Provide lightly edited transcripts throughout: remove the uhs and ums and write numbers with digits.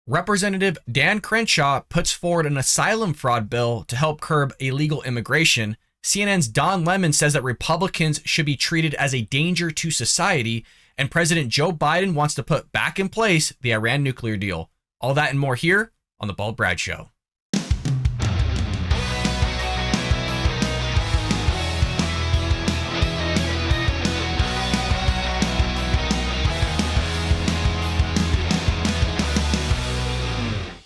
Representative Dan Crenshaw puts forward an asylum fraud bill to help curb illegal immigration. CNN's Don Lemon says that Republicans should be treated as a danger to society. And President Joe Biden wants to put back in place the Iran nuclear deal. All that and more here on The Bald Brad Show.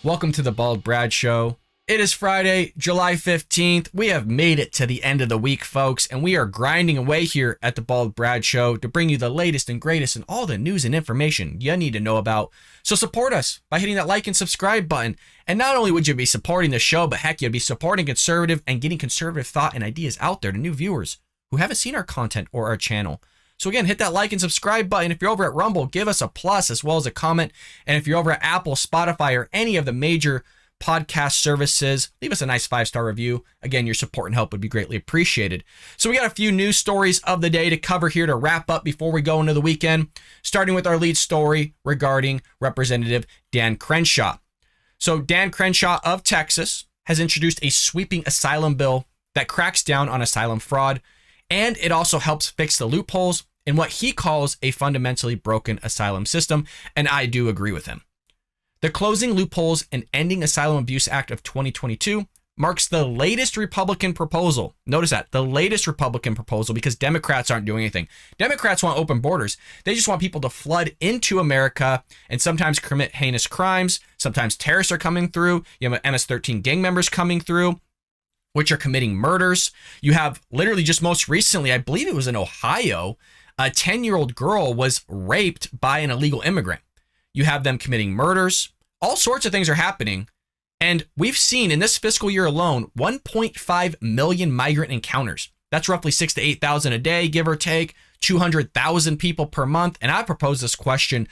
Welcome to The Bald Brad Show. It is Friday, July 15th. We have made it to the end of the week, folks, and we are grinding away here at The Bald Brad Show to bring you the latest and greatest and all the news and information you need to know about. So support us by hitting that like and subscribe button. And not only would you be supporting the show, but heck, you'd be supporting conservative and getting conservative thought and ideas out there to new viewers who haven't seen our content or our channel. So again, hit that like and subscribe button. If you're over at Rumble, give us a plus as well as a comment. And if you're over at Apple, Spotify, or any of the major podcast services, leave us a nice 5-star review. Again, your support and help would be greatly appreciated. So we got a few news stories of the day to cover here to wrap up before we go into the weekend, starting with our lead story regarding Representative Dan Crenshaw. So Dan Crenshaw of Texas has introduced a sweeping asylum bill that cracks down on asylum fraud, and it also helps fix the loopholes in what he calls a fundamentally broken asylum system, and I do agree with him. The Closing Loopholes and Ending Asylum Abuse Act of 2022 marks the latest Republican proposal. Notice that, the latest Republican proposal, because Democrats aren't doing anything. Democrats want open borders. They just want people to flood into America and sometimes commit heinous crimes. Sometimes terrorists are coming through. You have MS-13 gang members coming through, which are committing murders. You have literally just most recently, I believe it was in Ohio, a 10-year-old girl was raped by an illegal immigrant. You have them committing murders. All sorts of things are happening. And we've seen in this fiscal year alone, 1.5 million migrant encounters. That's roughly 6,000 to 8,000 a day, give or take, 200,000 people per month. And I propose this question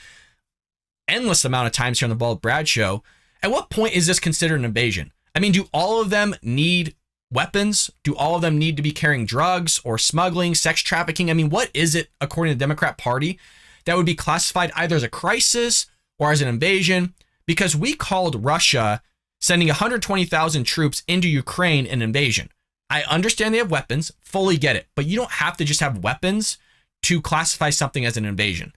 endless amount of times here on the Bald Brad Show. At what point is this considered an invasion? I mean, do all of them need weapons? Do all of them need to be carrying drugs or smuggling, sex trafficking? I mean, what is it, according to the Democrat Party, that would be classified either as a crisis or as an invasion? Because we called Russia sending 120,000 troops into Ukraine an invasion. I understand they have weapons, fully get it, but you don't have to just have weapons to classify something as an invasion.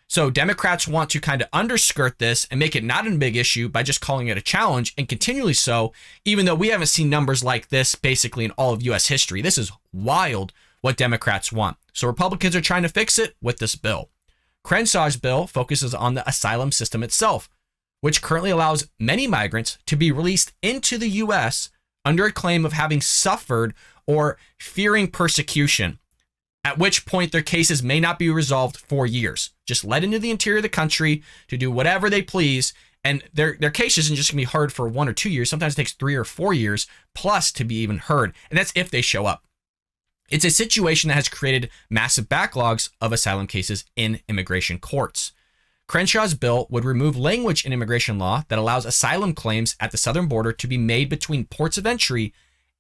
So Democrats want to kind of underskirt this and make it not a big issue by just calling it a challenge, and continually so, even though we haven't seen numbers like this basically in all of U.S. history. This is wild what Democrats want. So Republicans are trying to fix it with this bill. Crenshaw's bill focuses on the asylum system itself, which currently allows many migrants to be released into the U.S. under a claim of having suffered or fearing persecution, at which point their cases may not be resolved for years. Just let into the interior of the country to do whatever they please, and their case isn't just going to be heard for 1 or 2 years. Sometimes it takes 3 or 4 years plus to be even heard, and that's if they show up. It's a situation that has created massive backlogs of asylum cases in immigration courts. Crenshaw's bill would remove language in immigration law that allows asylum claims at the southern border to be made between ports of entry,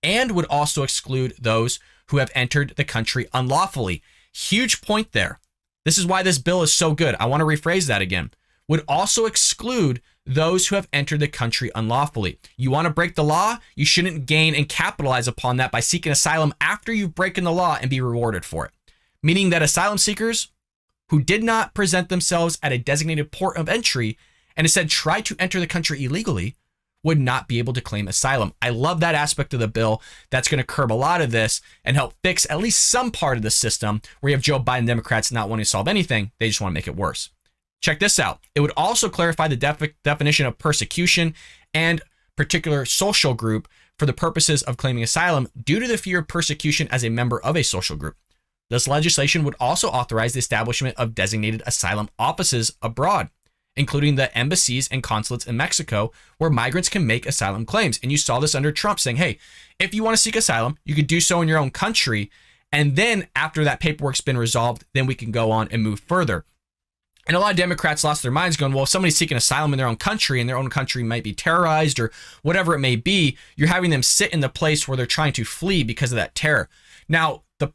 and would also exclude those who have entered the country unlawfully. Huge point there. This is why this bill is so good. I want to rephrase that again. Would also exclude those who have entered the country unlawfully. You want to break the law? You shouldn't gain and capitalize upon that by seeking asylum after you've broken the law and be rewarded for it. Meaning that asylum seekers who did not present themselves at a designated port of entry and instead tried to enter the country illegally would not be able to claim asylum. I love that aspect of the bill. That's going to curb a lot of this and help fix at least some part of the system where you have Joe Biden Democrats not wanting to solve anything. They just want to make it worse. Check this out. It would also clarify the definition of persecution and particular social group for the purposes of claiming asylum due to the fear of persecution as a member of a social group. This legislation would also authorize the establishment of designated asylum offices abroad, including the embassies and consulates in Mexico, where migrants can make asylum claims. And you saw this under Trump saying, hey, if you want to seek asylum, you could do so in your own country. And then after that paperwork's been resolved, then we can go on and move further. And a lot of Democrats lost their minds going, well, if somebody's seeking asylum in their own country and their own country might be terrorized or whatever it may be, you're having them sit in the place where they're trying to flee because of that terror. Now, the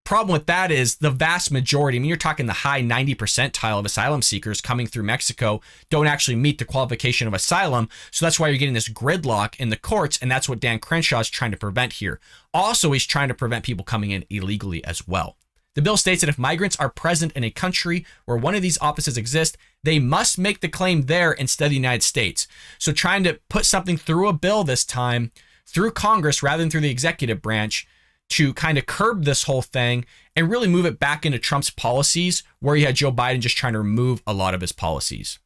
problem with that is the vast majority, I mean, you're talking the high 90 percentile of asylum seekers coming through Mexico don't actually meet the qualification of asylum. So that's why you're getting this gridlock in the courts. And that's what Dan Crenshaw is trying to prevent here. Also, he's trying to prevent people coming in illegally as well. The bill states that if migrants are present in a country where one of these offices exist, they must make the claim there instead of the United States. So trying to put something through a bill this time through Congress rather than through the executive branch to kind of curb this whole thing and really move it back into Trump's policies, where you had Joe Biden just trying to remove a lot of his policies.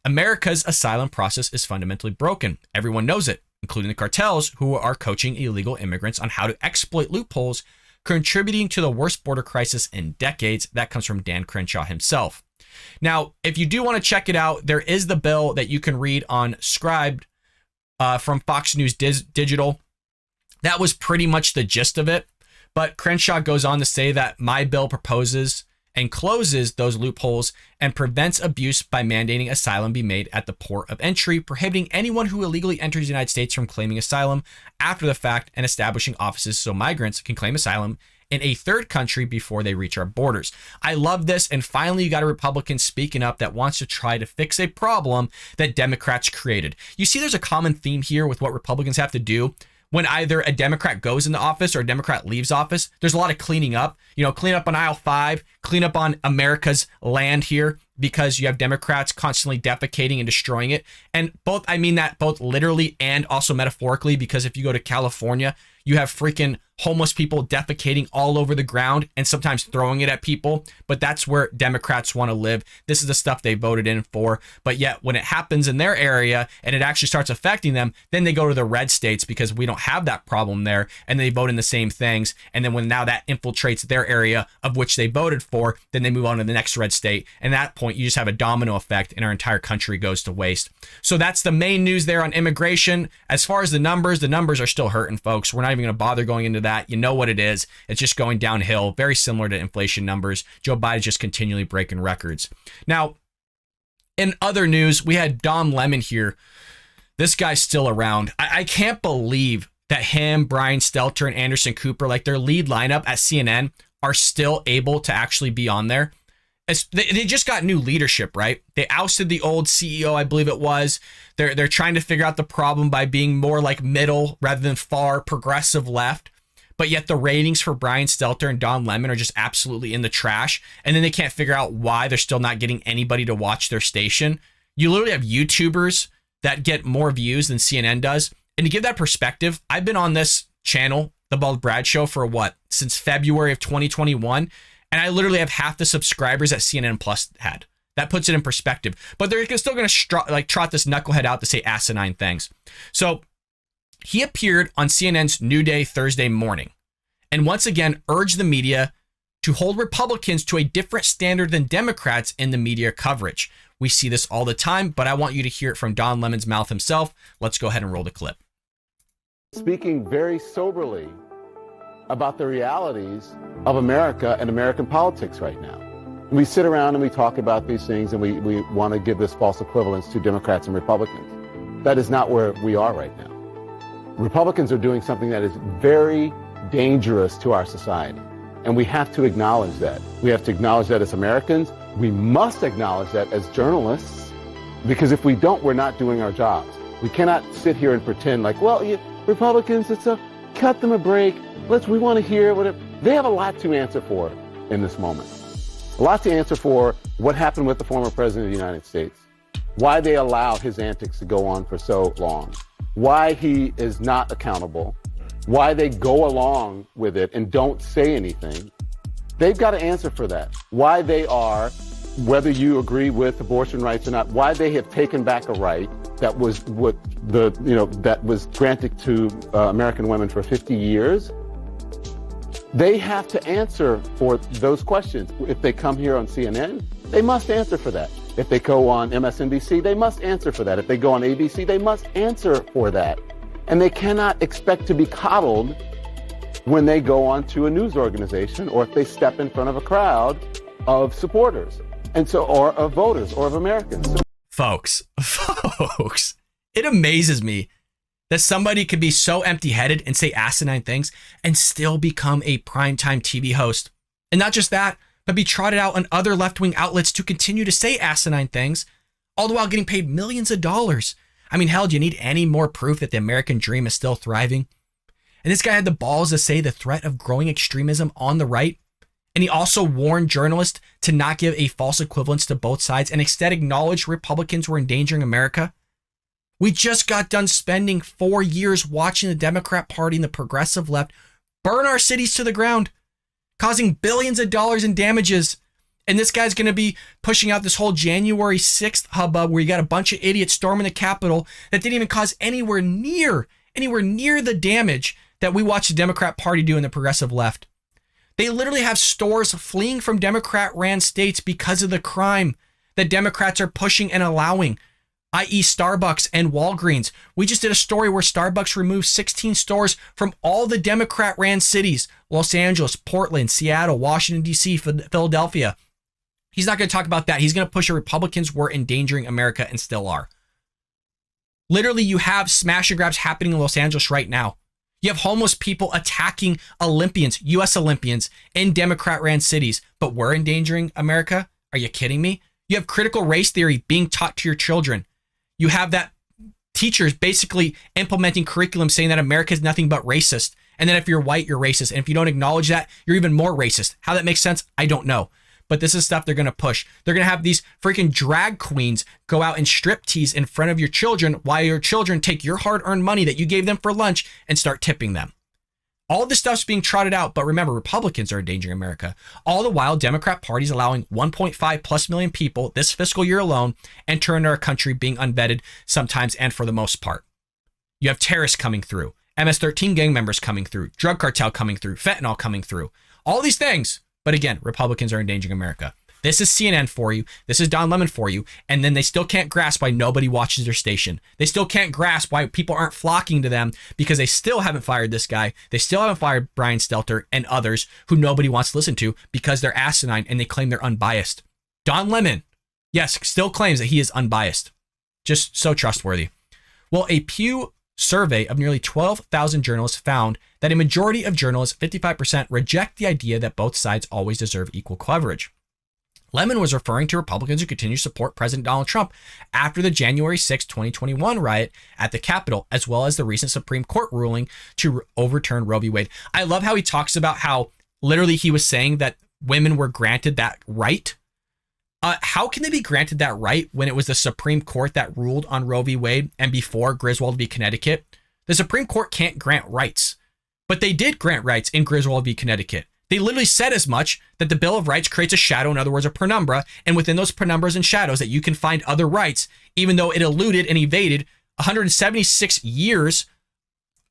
America's asylum process is fundamentally broken. Everyone knows it, including the cartels who are coaching illegal immigrants on how to exploit loopholes, contributing to the worst border crisis in decades. That comes from Dan Crenshaw himself. Now, if you do want to check it out, there is the bill that you can read on Scribd from Fox News Digital. That was pretty much the gist of it. But Crenshaw goes on to say that my bill proposes and closes those loopholes and prevents abuse by mandating asylum be made at the port of entry, prohibiting anyone who illegally enters the United States from claiming asylum after the fact, and establishing offices so migrants can claim asylum in a third country before they reach our borders. I love this. And finally, you got a Republican speaking up that wants to try to fix a problem that Democrats created. You see, there's a common theme here with what Republicans have to do. When either a Democrat goes into office or a Democrat leaves office, there's a lot of cleaning up, clean up on aisle 5, clean up on America's land here, because you have Democrats constantly defecating and destroying it. And I mean that both literally and also metaphorically, because if you go to California, you have freaking homeless people defecating all over the ground and sometimes throwing it at people. But that's where Democrats want to live. This is the stuff they voted in for. But yet when it happens in their area and it actually starts affecting them, then they go to the red states because we don't have that problem there. And they vote in the same things. And then when now that infiltrates their area of which they voted for, then they move on to the next red state. And at that point, you just have a domino effect and our entire country goes to waste. So that's the main news there on immigration. As far as the numbers are still hurting, folks. We're not even going to bother going into that. You know what it is. It's just going downhill, very similar to inflation numbers. Joe Biden's just continually breaking records. Now, in other news, we had Don Lemon here. This guy's still around. I can't believe that him, Brian Stelter, and Anderson Cooper, like their lead lineup at CNN, are still able to actually be on there. They just got new leadership, right? They ousted the old CEO, I believe it was. They're trying to figure out the problem by being more like middle rather than far progressive left. But yet the ratings for Brian Stelter and Don Lemon are just absolutely in the trash. And then they can't figure out why they're still not getting anybody to watch their station. You literally have YouTubers that get more views than CNN does. And to give that perspective, I've been on this channel, The Bald Brad Show, for since February of 2021. And I literally have half the subscribers that CNN Plus had. That puts it in perspective. But they're still going to trot this knucklehead out to say asinine things. So he appeared on CNN's New Day Thursday morning and once again urged the media to hold Republicans to a different standard than Democrats in the media coverage. We see this all the time, but I want you to hear it from Don Lemon's mouth himself. Let's go ahead and roll the clip. Speaking very soberly about the realities of America and American politics right now. We sit around and we talk about these things and we want to give this false equivalence to Democrats and Republicans. That is not where we are right now. Republicans are doing something that is very dangerous to our society. And we have to acknowledge that. We have to acknowledge that as Americans. We must acknowledge that as journalists, because if we don't, we're not doing our jobs. We cannot sit here and pretend like, well, Republicans, cut them a break. We want to hear whatever. They have a lot to answer for in this moment. A lot to answer for what happened with the former president of the United States, why they allowed his antics to go on for so long, why he is not accountable, why they go along with it and don't say anything. They've got to answer for that. Why they are, whether you agree with abortion rights or not, why they have taken back a right that was that was granted to American women for 50 years. They have to answer for those questions. If they come here on CNN, they must answer for that. If they go on MSNBC, they must answer for that. If they go on ABC, they must answer for that. And they cannot expect to be coddled when they go on to a news organization or if they step in front of a crowd of supporters or of voters or of Americans. Folks, it amazes me that somebody could be so empty-headed and say asinine things and still become a primetime TV host And not just that, but be trotted out on other left-wing outlets to continue to say asinine things, all the while getting paid millions of dollars. I mean, hell, do you need any more proof that the American dream is still thriving? And this guy had the balls to say the threat of growing extremism on the right. And he also warned journalists to not give a false equivalence to both sides and instead acknowledge Republicans were endangering America. We just got done spending 4 years watching the Democrat Party and the progressive left burn our cities to the ground, causing billions of dollars in damages. And this guy's going to be pushing out this whole January 6th hubbub where you got a bunch of idiots storming the Capitol that didn't even cause anywhere near the damage that we watched the Democrat Party do in the progressive left. They literally have stores fleeing from Democrat-ran states because of the crime that Democrats are pushing and allowing, i.e. Starbucks and Walgreens. We just did a story where Starbucks removed 16 stores from all the Democrat-ran cities, Los Angeles, Portland, Seattle, Washington, D.C., Philadelphia. He's not going to talk about that. He's going to push that Republicans were endangering America and still are. Literally, you have smash and grabs happening in Los Angeles right now. You have homeless people attacking Olympians, U.S. Olympians in Democrat-ran cities, but we're endangering America? Are you kidding me? You have critical race theory being taught to your children. You have that teachers basically implementing curriculum saying that America is nothing but racist. And then if you're white, you're racist. And if you don't acknowledge that, you're even more racist. How that makes sense, I don't know. But this is stuff they're going to push. They're going to have these freaking drag queens go out and striptease in front of your children while your children take your hard-earned money that you gave them for lunch and start tipping them. All this stuff's being trotted out, but remember, Republicans are endangering America. All the while, Democrat parties allowing 1.5 plus million people this fiscal year alone enter into our country being unvetted sometimes and for the most part. You have terrorists coming through, MS-13 gang members coming through, drug cartel coming through, fentanyl coming through, all these things. But again, Republicans are endangering America. This is CNN for you. This is Don Lemon for you. And then they still can't grasp why nobody watches their station. They still can't grasp why people aren't flocking to them because they still haven't fired this guy. They still haven't fired Brian Stelter and others who nobody wants to listen to because they're asinine and they claim they're unbiased. Don Lemon, yes, still claims that he is unbiased. Just so trustworthy. Well, a Pew survey of nearly 12,000 journalists found that a majority of journalists, 55%, reject the idea that both sides always deserve equal coverage. Lemon was referring to Republicans who continue to support President Donald Trump after the January 6, 2021 riot at the Capitol, as well as the recent Supreme Court ruling to overturn Roe v. Wade. I love how he talks about how literally he was saying that women were granted that right. How can they be granted that right when it was the Supreme Court that ruled on Roe v. Wade and before Griswold v. Connecticut? The Supreme Court can't grant rights, but they did grant rights in Griswold v. Connecticut. They literally said as much, that the Bill of Rights creates a shadow, in other words, a penumbra, and within those penumbras and shadows that you can find other rights, even though it eluded and evaded 176 years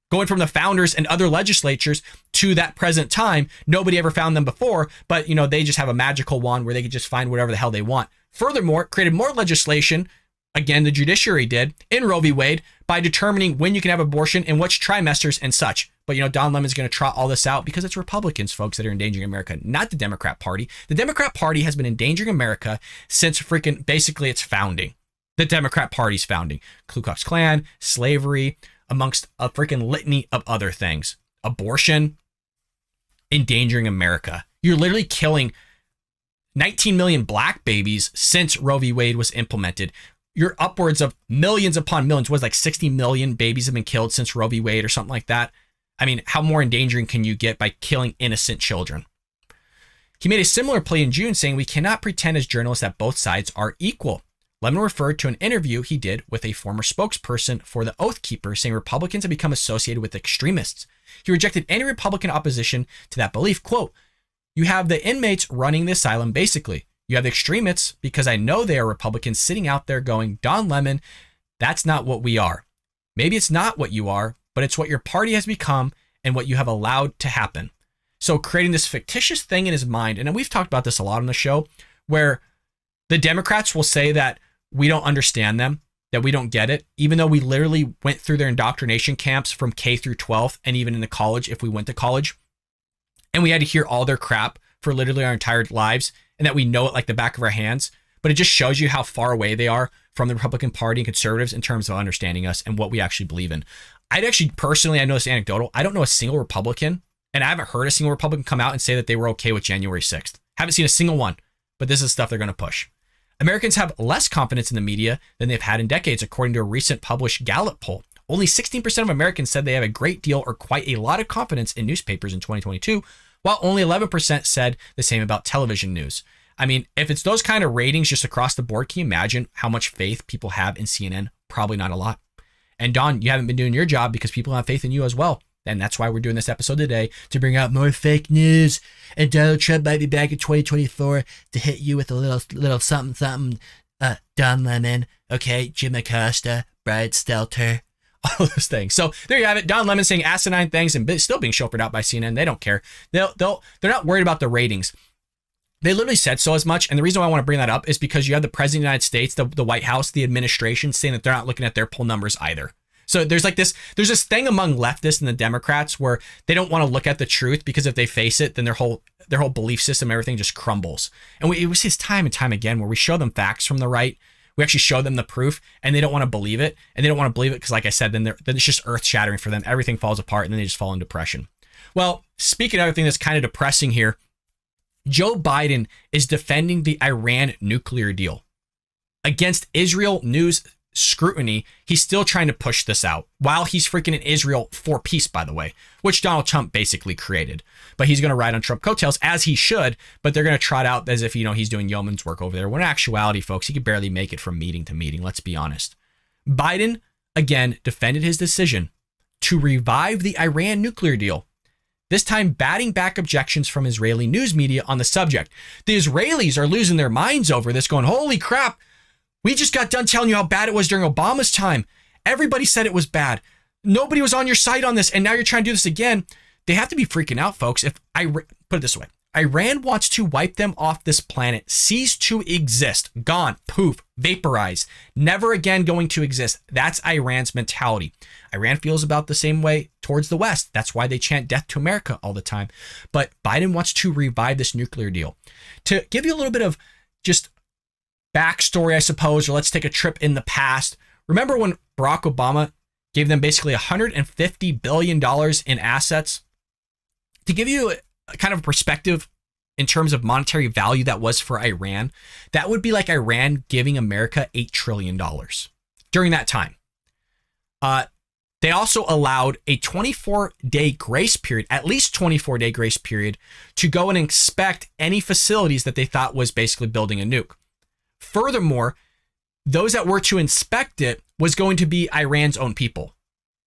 going from the founders and other legislatures to that present time. Nobody ever found them before, but they just have a magical wand where they could just find whatever the hell they want. Furthermore, it created more legislation, again, the judiciary did, in Roe v. Wade by determining when you can have abortion and which trimesters and such. But Don Lemon's going to trot all this out because it's Republicans, folks, that are endangering America, not the Democrat Party. The Democrat Party has been endangering America since freaking basically its founding. The Democrat Party's founding. Ku Klux Klan, slavery, amongst a freaking litany of other things. Abortion, endangering America. You're literally killing 19 million black babies since Roe v. Wade was implemented. You're upwards of millions upon millions. Like 60 million babies have been killed since Roe v. Wade or something like that. I mean, how more endangering can you get by killing innocent children? He made a similar plea in June saying we cannot pretend as journalists that both sides are equal. Lemon referred to an interview he did with a former spokesperson for the Oath Keepers, saying Republicans have become associated with extremists. He rejected any Republican opposition to that belief. Quote, you have the inmates running the asylum, basically. You have the extremists, because I know they are Republicans sitting out there going, Don Lemon, that's not what we are. Maybe it's not what you are, but it's what your party has become and what you have allowed to happen. So creating this fictitious thing in his mind, and we've talked about this a lot on the show, where the Democrats will say that we don't understand them, that we don't get it, even though we literally went through their indoctrination camps from K through 12th and even into college if we went to college. And we had to hear all their crap for literally our entire lives and that we know it like the back of our hands. But it just shows you how far away they are from the Republican Party and conservatives in terms of understanding us and what we actually believe in. I'd actually personally, I know this anecdotal, I don't know a single Republican, And I haven't heard a single Republican come out and say that they were okay with January 6th. Haven't seen a single one, but this is stuff they're going to push. Americans have less confidence in the media than they've had in decades, according to a recent published Gallup poll. Only 16% of Americans said they have a great deal or quite a lot of confidence in newspapers in 2022, while only 11% said the same about television news. I mean, if it's those kind of ratings just across the board, can you imagine how much faith people have in CNN? Probably not a lot. And Don, you haven't been doing your job because people have faith in you as well. And that's why we're doing this episode today, to bring out more fake news. And Donald Trump might be back in 2024 to hit you with a little something. Don Lemon, okay, Jim Acosta, Brad Stelter, all those things. So there you have it. Don Lemon saying asinine things and still being chauffeured out by CNN. They don't care. They're not worried about the ratings. They literally said so as much. And the reason why I want to bring that up is because you have the President of the United States, the White House, the administration saying that they're not looking at their poll numbers either. So there's this thing among leftists and the Democrats where they don't want to look at the truth because if they face it, then their whole belief system, everything just crumbles. And we see this time and time again where we show them facts from the right. We actually show them the proof and they don't want to believe it. And they don't want to believe it because, like I said, then it's just earth shattering for them. Everything falls apart and then they just fall in depression. Well, speaking of everything that's kind of depressing here, Joe Biden is defending the Iran nuclear deal. Against Israel news scrutiny, he's still trying to push this out while he's freaking in Israel for peace, by the way, which Donald Trump basically created. But he's going to ride on Trump coattails, as he should, but they're going to trot out as if, he's doing yeoman's work over there. When in actuality, folks, he could barely make it from meeting to meeting, let's be honest. Biden, again, defended his decision to revive the Iran nuclear deal, this time batting back objections from Israeli news media on the subject. The Israelis are losing their minds over this, going, holy crap, we just got done telling you how bad it was during Obama's time. Everybody said it was bad. Nobody was on your side on this, and now you're trying to do this again. They have to be freaking out, folks. Put it this way. Iran wants to wipe them off this planet, cease to exist, gone, poof, vaporized, never again going to exist. That's Iran's mentality. Iran feels about the same way towards the West. That's why they chant death to America all the time. But Biden wants to revive this nuclear deal. To give you a little bit of just backstory, I suppose, or let's take a trip in the past. Remember when Barack Obama gave them basically $150 billion in assets? To give you a kind of perspective in terms of monetary value that was for Iran, that would be like Iran giving America $8 trillion during that time. They also allowed a 24-day grace period, at least 24-day grace period, to go and inspect any facilities that they thought was basically building a nuke. Furthermore, those that were to inspect it was going to be Iran's own people.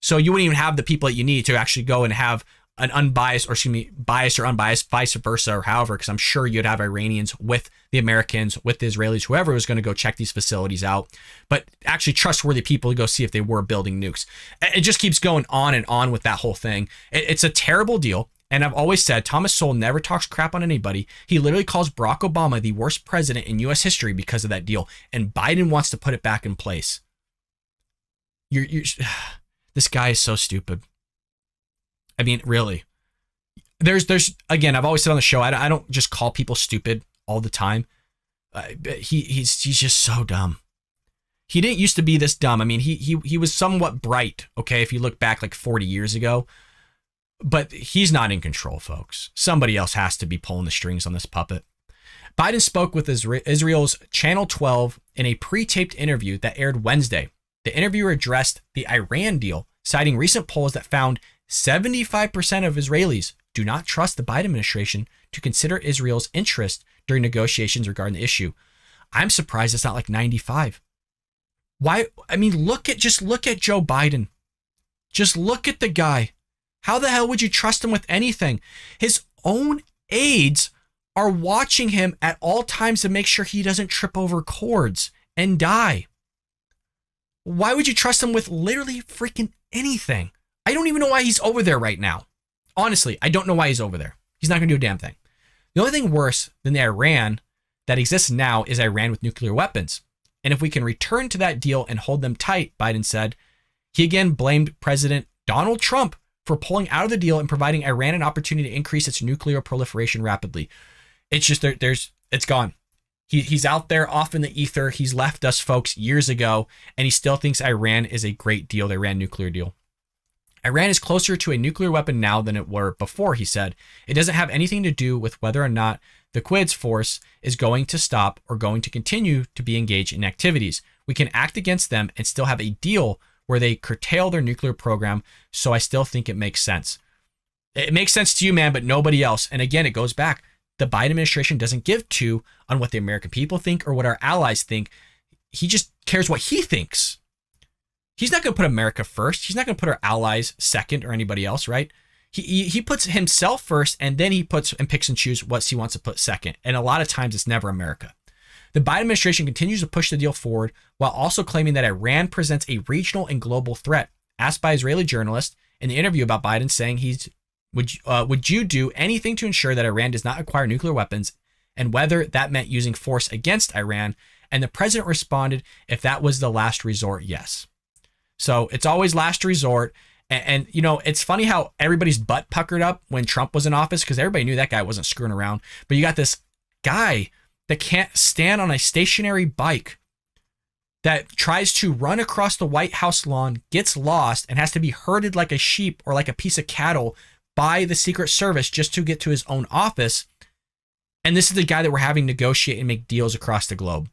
So you wouldn't even have the people that you need to actually go and have an unbiased, or excuse me, biased or unbiased, vice versa, or however, because I'm sure you'd have Iranians with the Americans, with the Israelis, whoever was going to go check these facilities out, but actually trustworthy people to go see if they were building nukes. It just keeps going on and on with that whole thing. It's a terrible deal. And I've always said, Thomas Sowell never talks crap on anybody. He literally calls Barack Obama the worst president in U.S. history because of that deal. And Biden wants to put it back in place. This guy is so stupid. I mean, really. There's again, I've always said on the show, I don't just call people stupid all the time. He's just so dumb. He didn't used to be this dumb. I mean, he was somewhat bright, okay, if you look back like 40 years ago. But he's not in control, folks. Somebody else has to be pulling the strings on this puppet. Biden spoke with Israel's Channel 12 in a pre-taped interview that aired Wednesday. The interviewer addressed the Iran deal, citing recent polls that found 75% of Israelis do not trust the Biden administration to consider Israel's interest during negotiations regarding the issue. I'm surprised it's not like 95. Why? I mean, look at Joe Biden. Just look at the guy. How the hell would you trust him with anything? His own aides are watching him at all times to make sure he doesn't trip over cords and die. Why would you trust him with literally freaking anything? I don't even know why he's over there right now. Honestly, I don't know why he's over there. He's not going to do a damn thing. The only thing worse than the Iran that exists now is Iran with nuclear weapons. And if we can return to that deal and hold them tight, Biden said. He again blamed President Donald Trump for pulling out of the deal and providing Iran an opportunity to increase its nuclear proliferation rapidly. It's just it's gone. He's out there off in the ether. He's left us, folks, years ago, and he still thinks Iran is a great deal, the Iran nuclear deal. Iran is closer to a nuclear weapon now than it were before, he said. It doesn't have anything to do with whether or not the Quds force is going to stop or going to continue to be engaged in activities. We can act against them and still have a deal where they curtail their nuclear program, so I still think it makes sense. It makes sense to you, man, but nobody else. And again, it goes back. The Biden administration doesn't give two on what the American people think or what our allies think. He just cares what he thinks. He's not going to put America first. He's not going to put our allies second or anybody else, right? He puts himself first, and then he puts and picks and chooses what he wants to put second. And a lot of times it's never America. The Biden administration continues to push the deal forward while also claiming that Iran presents a regional and global threat. Asked by Israeli journalists in the interview about Biden saying would you do anything to ensure that Iran does not acquire nuclear weapons, and whether that meant using force against Iran, and the president responded, if that was the last resort, yes. So it's always last resort. And you know, it's funny how everybody's butt puckered up when Trump was in office because everybody knew that guy wasn't screwing around. But you got this guy that can't stand on a stationary bike that tries to run across the White House lawn, gets lost, and has to be herded like a sheep or like a piece of cattle by the Secret Service just to get to his own office. And this is the guy that we're having negotiate and make deals across the globe.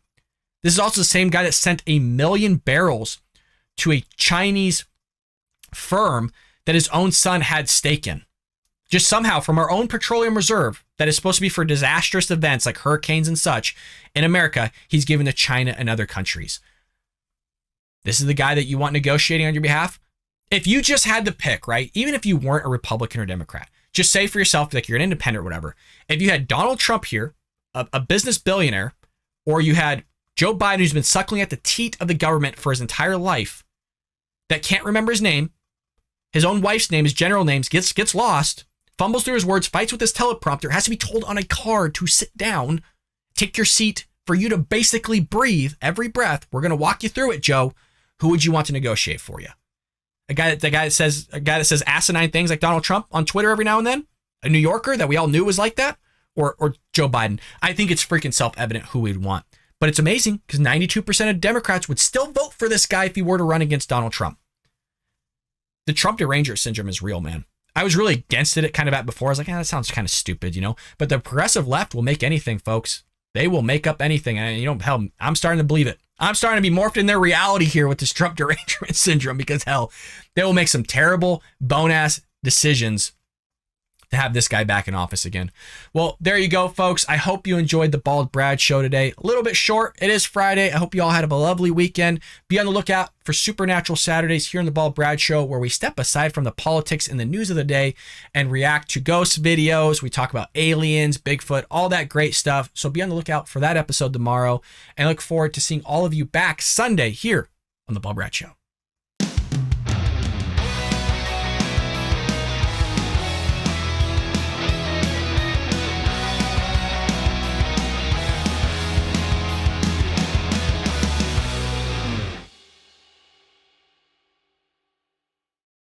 This is also the same guy that sent 1 million barrels to a Chinese firm that his own son had stake in. Just somehow from our own petroleum reserve that is supposed to be for disastrous events like hurricanes and such in America, he's given to China and other countries. This is the guy that you want negotiating on your behalf? If you just had to pick, right? Even if you weren't a Republican or Democrat, just say for yourself, like you're an independent or whatever. If you had Donald Trump here, a business billionaire, or you had Joe Biden, who's been suckling at the teat of the government for his entire life, that can't remember his name, his own wife's name, his general names, gets lost, fumbles through his words, fights with his teleprompter, has to be told on a card to sit down, take your seat for you to basically breathe every breath. We're going to walk you through it, Joe. Who would you want to negotiate for you? A guy that says asinine things like Donald Trump on Twitter every now and then? A New Yorker that we all knew was like that? Or Joe Biden? I think it's freaking self-evident who we'd want. But it's amazing because 92% of Democrats would still vote for this guy if he were to run against Donald Trump. The Trump derangers syndrome is real, man. I was really against it kind of at before. I was like, that sounds kind of stupid, you know? But the progressive left will make anything, folks. They will make up anything. And, you know, hell, I'm starting to believe it. I'm starting to be morphed in their reality here with this Trump derangement syndrome because, hell, they will make some terrible, bone-ass decisions to have this guy back in office again. Well, there you go, folks. I hope you enjoyed the Bald Brad show today. A little bit short. It is Friday. I hope you all had a lovely weekend. Be on the lookout for Supernatural Saturdays here on the Bald Brad show, where we step aside from the politics and the news of the day and react to ghost videos. We talk about aliens, Bigfoot, all that great stuff. So be on the lookout for that episode tomorrow, and look forward to seeing all of you back Sunday here on the Bald Brad show.